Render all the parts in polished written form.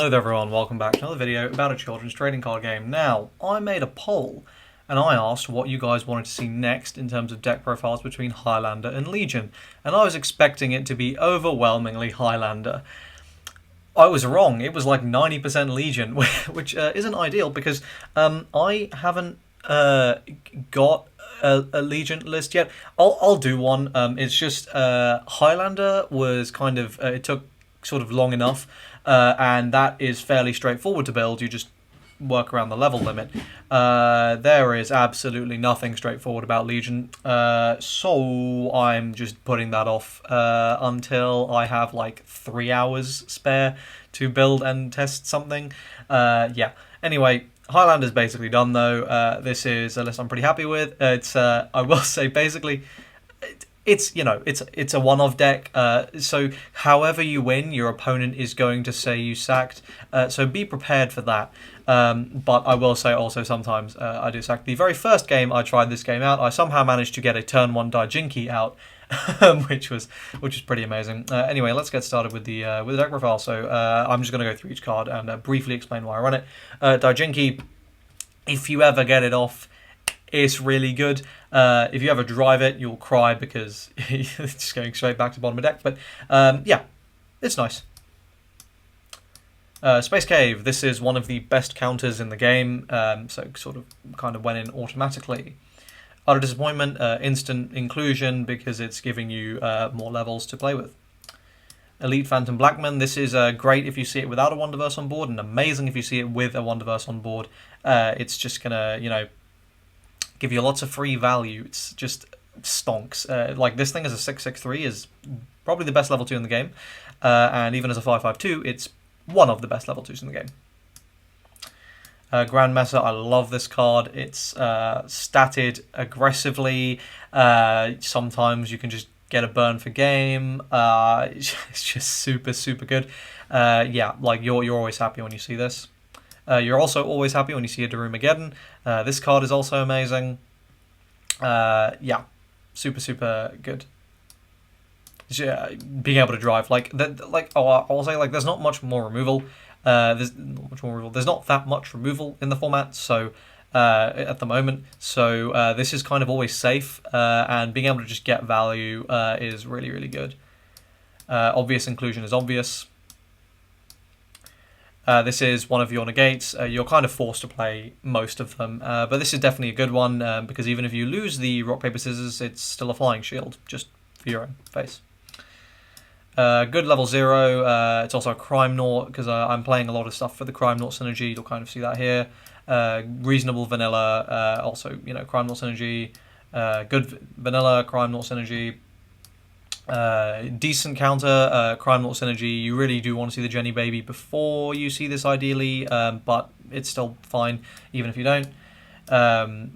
Hello there everyone, welcome back to another video about a children's trading card game. Now, I made a poll and I asked what you guys wanted to see next in terms of deck profiles between Highlander and Legion, and I was expecting it to be overwhelmingly Highlander. I was wrong, it was like 90% Legion, which isn't ideal because I haven't got a Legion list yet. I'll do one. It's just Highlander was kind of, it took sort of long enough, and that is fairly straightforward to build. You just work around the level limit. There is absolutely nothing straightforward about Legion, so I'm just putting that off until I have like 3 hours spare to build and test something. Yeah, anyway, Highlander's basically done though. This is a list I'm pretty happy with. It's I will say basically it's, you know, it's a one-off deck, so however you win, your opponent is going to say you sacked, so be prepared for that. But I will say also sometimes I do sack. The very first game I tried this game out, I somehow managed to get a turn 1 Daijinki out, which was pretty amazing. Anyway, let's get started with the deck profile. So I'm just going to go through each card and briefly explain why I run it. Daijinki, if you ever get it off, it's really good. If you ever drive it, you'll cry because it's just going straight back to the bottom of the deck. But yeah, it's nice. Space Cave. This is one of the best counters in the game, so sort of kind of went in automatically. Utter Disappointment, instant inclusion because it's giving you more levels to play with. Elite Phantom Blackman. This is great if you see it without a Wonderverse on board, and amazing if you see it with a Wonderverse on board. It's just gonna, you know, give you lots of free value. It's just stonks. Like this thing as a 6/6/3 is probably the best level 2 in the game, and even as a 5/5/2, it's one of the best level 2s in the game. Grand Messer, I love this card. It's statted aggressively. Sometimes you can just get a burn for game. It's just super good. Yeah, like you're always happy when you see this. You're also always happy when you see a Darumageddon. This card is also amazing. Yeah, super good. Being able to drive, I'll say, like, there's not much more removal. There's not that much removal in the format, so at the moment. So this is kind of always safe, and being able to just get value is really good. Obvious inclusion is obvious. This is one of your negates. You're kind of forced to play most of them, but this is definitely a good one because even if you lose the rock, paper, scissors, it's still a flying shield, just for your own face. Good level 0. It's also a Crime Naught because I'm playing a lot of stuff for the Crime Naught synergy. You'll kind of see that here. Reasonable vanilla, also, you know, Crime Naught synergy. Good vanilla, Crime Naught synergy. Decent counter, Crime Naught synergy. You really do want to see the Jenny Baby before you see this ideally, but it's still fine even if you don't.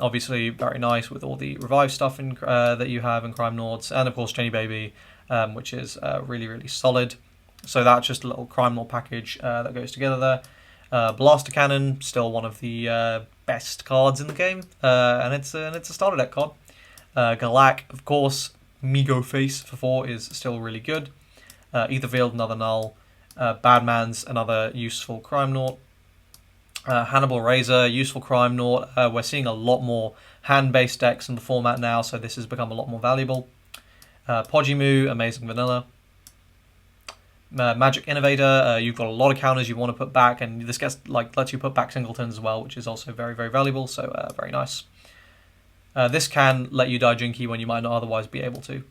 Obviously very nice with all the revive stuff in, that you have in Crime Naughts, and of course Jenny Baby, which is really solid. So that's just a little Crime Naught package that goes together there. Blaster Cannon, still one of the best cards in the game, and it's a starter deck card. Galak, of course. Migo Face for 4 is still really good. Etherfield, another null. Badman's another useful Crime Naught. Hannibal Razor, useful Crime Naught. We're seeing a lot more hand-based decks in the format now, so this has become a lot more valuable. Pojimu, amazing vanilla. Magic Innovator, you've got a lot of counters you want to put back, and this gets, like, lets you put back singletons as well, which is also very valuable, so very nice. This can let you Daijinki when you might not otherwise be able to,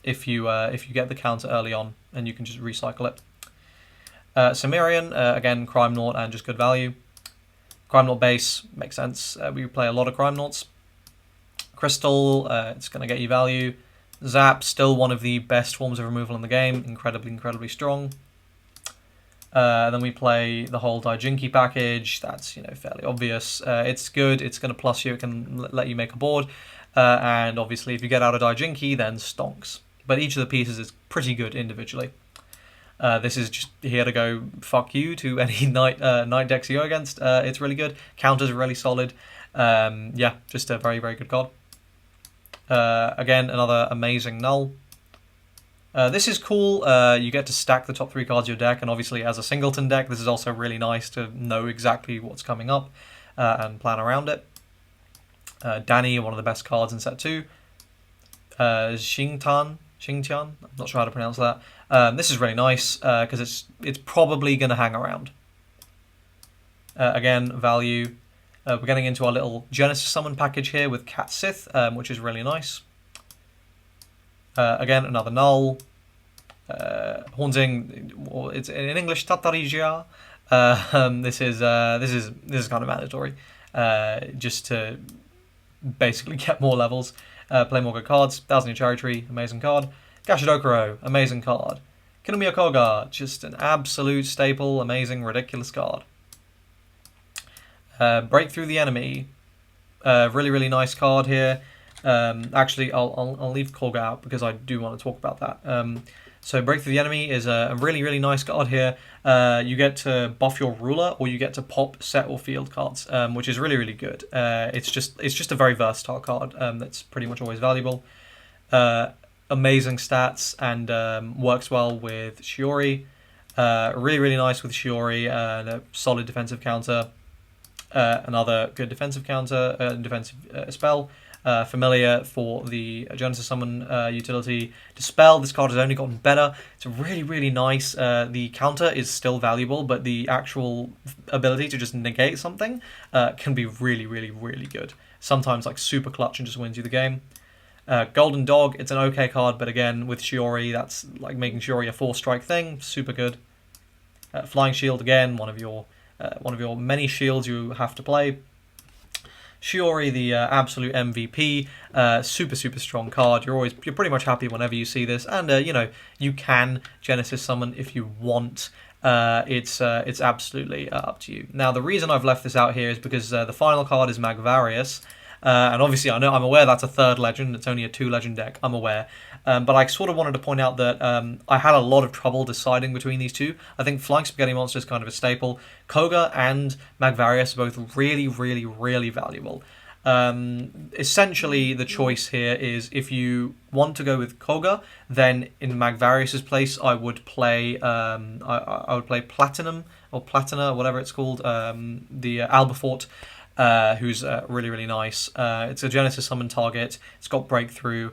if you get the counter early on, and you can just recycle it. Cimmerian, again, Crime Naught and just good value. Crime Naught base, makes sense. We play a lot of Crime Naughts. Crystal, it's going to get you value. Zap, still one of the best forms of removal in the game, incredibly strong. Then we play the whole Daijinki package. That's, you know, fairly obvious. It's good. It's going to plus you. It can let you make a board. And obviously, if you get out of Daijinki, then stonks. But each of the pieces is pretty good individually. This is just here to go fuck you to any night decks you go against. It's really good. Counters are really solid. Yeah, just a very good card. Again, another amazing null. This is cool. You get to stack the top 3 cards of your deck, and obviously as a singleton deck, this is also really nice to know exactly what's coming up and plan around it. Danny, one of the best cards in set 2. Xingtian, I'm not sure how to pronounce that. This is really nice because it's probably going to hang around. Again, value. We're getting into our little Genesis Summon package here with Cat Sith, which is really nice. Again, another null. Haunting, it's in English Tatarija. This is kind of mandatory, just to basically get more levels. Play more good cards. Thousand Year Cherry Tree, amazing card. Gashadokuro, amazing card. Kinomiya Koga, just an absolute staple, amazing, ridiculous card. Break Through the Enemy, really nice card here. Actually, I'll leave Koga out because I do want to talk about that. So Break Through the Enemy is a really nice card here. You get to buff your ruler, or you get to pop set or field cards, which is really good. It's just a very versatile card that's pretty much always valuable. Amazing stats and works well with Shiori. Really nice with Shiori. A solid defensive counter. Another good defensive counter, defensive spell. Familiar for the Genesis Summon utility. Dispel, this card has only gotten better. It's really nice. The counter is still valuable, but the actual ability to just negate something can be really good. Sometimes like super clutch and just wins you the game. Golden Dog, it's an okay card, but again, with Shiori, that's like making Shiori a 4-strike thing. Super good. Flying Shield, again, one of your many shields you have to play. Shiori, the absolute MVP, super strong card. You're pretty much happy whenever you see this, and you can Genesis Summon if you want. It's absolutely up to you. Now, the reason I've left this out here is because the final card is Magvarius. And obviously, I'm aware that's a 3rd legend. It's only a 2-legend deck. I'm aware, but I sort of wanted to point out that I had a lot of trouble deciding between these two. I think Flying Spaghetti Monster is kind of a staple. Koga and Magvarius are both really valuable. Essentially, the choice here is if you want to go with Koga, then in Magvarius's place, I would play I would play Platinum or Platina, whatever it's called, the Albafort. Who's really nice. It's a Genesis Summon target. It's got Breakthrough,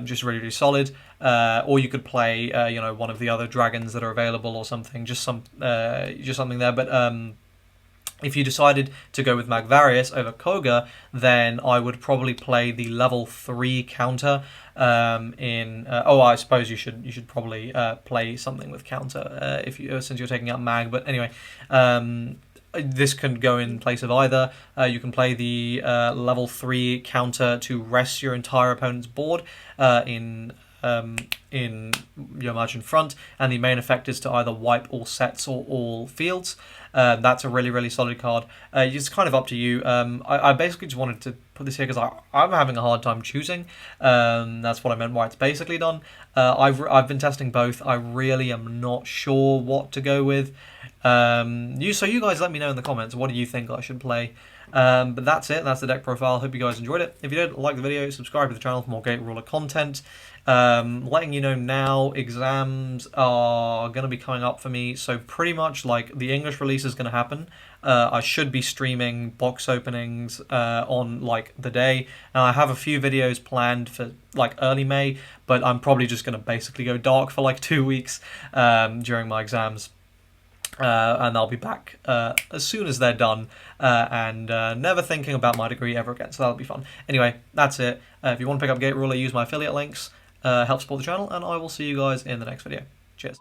just really solid. Or you could play, one of the other dragons that are available or something. Just something there. But if you decided to go with Magvarius over Koga, then I would probably play the level 3 counter. I suppose you should probably play something with counter since you're taking out Mag. But anyway. This can go in place of either. You can play the level 3 counter to rest your entire opponent's board in your margin front, and the main effect is to either wipe all sets or all fields. That's a really solid card. It's kind of up to you. I basically just wanted to put this here because I'm having a hard time choosing. That's what I meant by it's basically done. I've been testing both. I really am not sure what to go with. You guys let me know in the comments, what do you think I should play? But that's it. That's the deck profile. Hope you guys enjoyed it. If you did, like the video, subscribe to the channel for more Gate Ruler content. Letting you know now, exams are going to be coming up for me, so pretty much like the English release is going to happen. I should be streaming box openings on like the day, and I have a few videos planned for like early May, but I'm probably just going to basically go dark for like 2 weeks during my exams. And I'll be back as soon as they're done, and never thinking about my degree ever again, so that'll be fun. Anyway, that's it. If you want to pick up Gate Ruler, use my affiliate links, help support the channel, and I will see you guys in the next video. Cheers.